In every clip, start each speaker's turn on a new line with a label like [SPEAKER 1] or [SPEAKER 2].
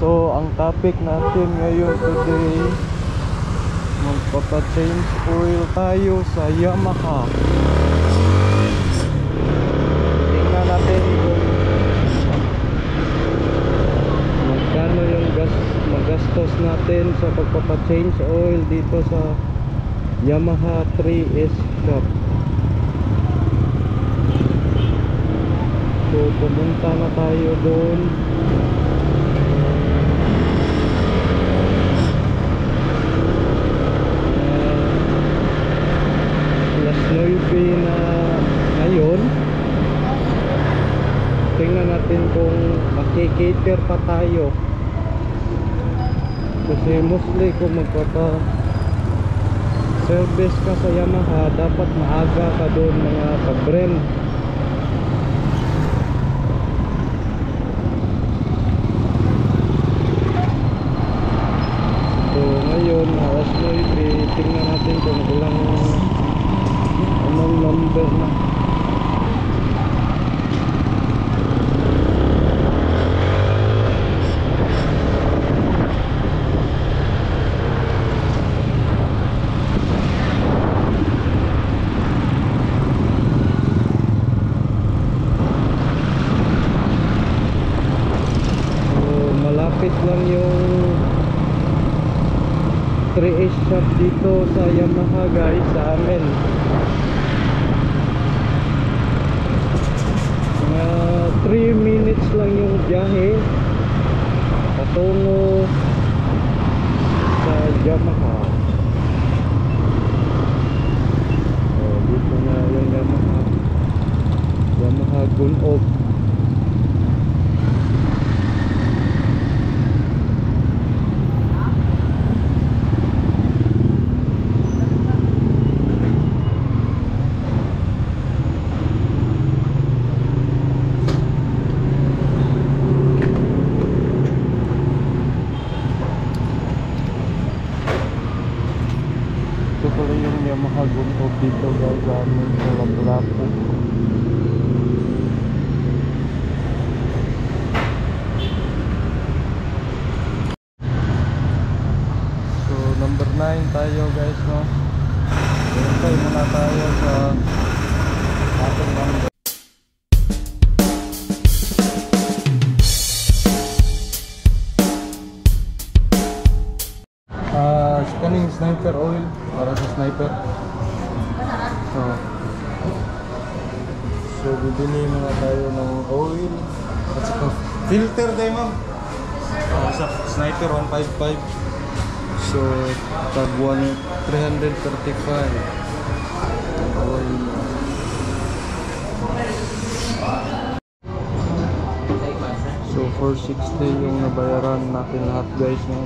[SPEAKER 1] So ang topic natin ngayon today, magpapa-change oil tayo sa Yamaha. Tingnan natin kung magkano yung magastos natin sa pagpapa-change oil dito sa Yamaha 3S shop. So pumunta na tayo doon. Alas 9 na ngayon. Tingnan natin kung makikater pa tayo, kasi mostly kung magpapa service ka sa Yamaha, dapat maaga ka doon mga pag-brand. So ngayon alas 9, tingnan natin kung ilang anong number na. Malapit lang yung 3S shop dito sa Yamaha guys, sa amin. 3 minutes lang yung biyahe patungo sa Yamaha. Dito na yung Yamaha Gunob. Ito pala yung Yamaha Gunob dito guys, amin sa Lapu-Lapu. So number 9 tayo guys, no? Hintay muna tayo sa ating number. Scanning sniper oil para sa sniper. So bibili muna tayo ng oil at saka filter tayo ma'am, sa sniper 155. So tag 335 oil. So 460 yung nabayaran natin lahat guys, no?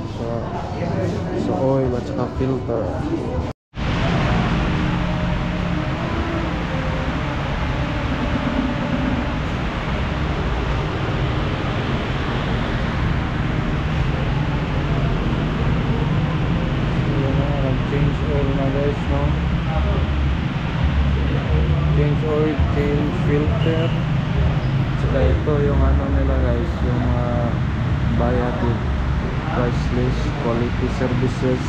[SPEAKER 1] Sa oil at saka filter. Change oil na guys, no? Change oil, change filter. Saka ito yung ano nila guys, yung bayad with price list, quality services,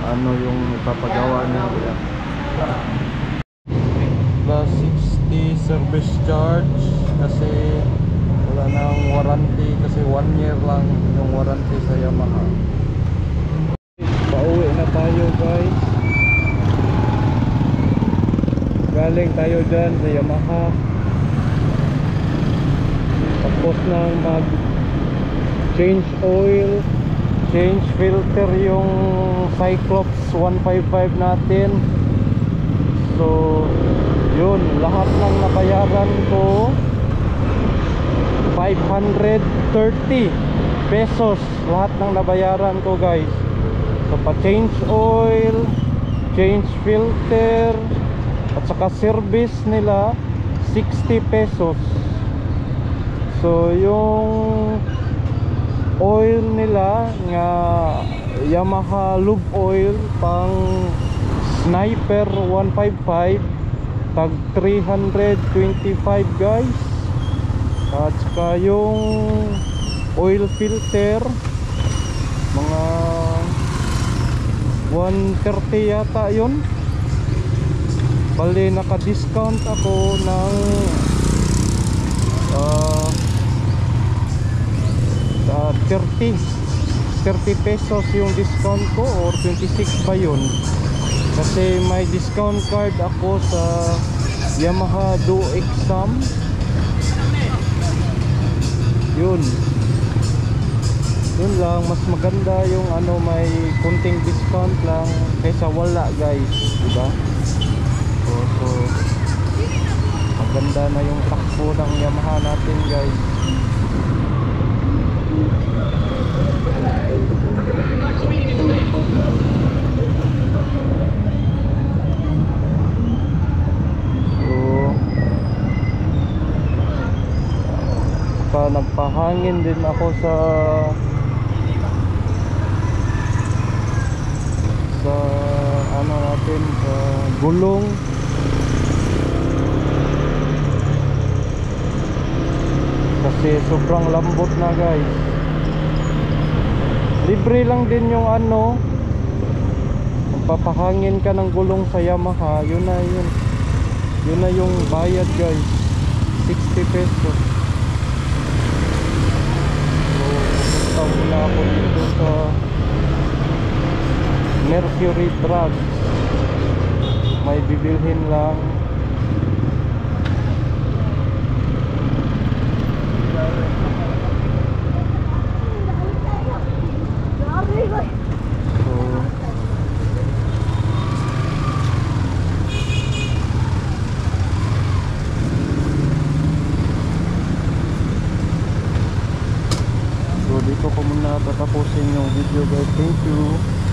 [SPEAKER 1] ano yung ipapagawa nila. Plus 60 service charge kasi wala nang warranty, kasi 1 year lang yung warranty sa Yamaha. Pauwi na tayo guys, galing tayo dyan sa Yamaha. Tapos nang mag change oil, change filter yung Cyclops 155 natin. So yun, lahat ng nabayaran ko 530 pesos lahat ng nabayaran ko guys. So pa change oil, change filter at saka service nila 60 pesos. So yung oil nila nga Yamaha lube oil pang sniper 155 tag 325 guys. At saka yung oil filter, mga 130 yata yun. Bali naka-discount ako ng 30 pesos yung discount ko, or 26 ba yun, kasi may discount card ako sa Yamaha Do Exam. Yun lang, mas maganda yung ano, may kunting discount lang kaysa wala guys, diba? So maganda na yung takbo ng Yamaha natin guys. So nagpahangin din ako sa ano natin, sa gulong. Kasi sobrang lambot na guys. Libre lang din yung ano, magpapahangin ka ng gulong sa Yamaha. Yun na yung bayad guys, 60 pesos. So pupunta muna ako dito sa Mercury Drugs, may bibilhin lang. So dito ko muna tatapusin yung video guys. Thank you.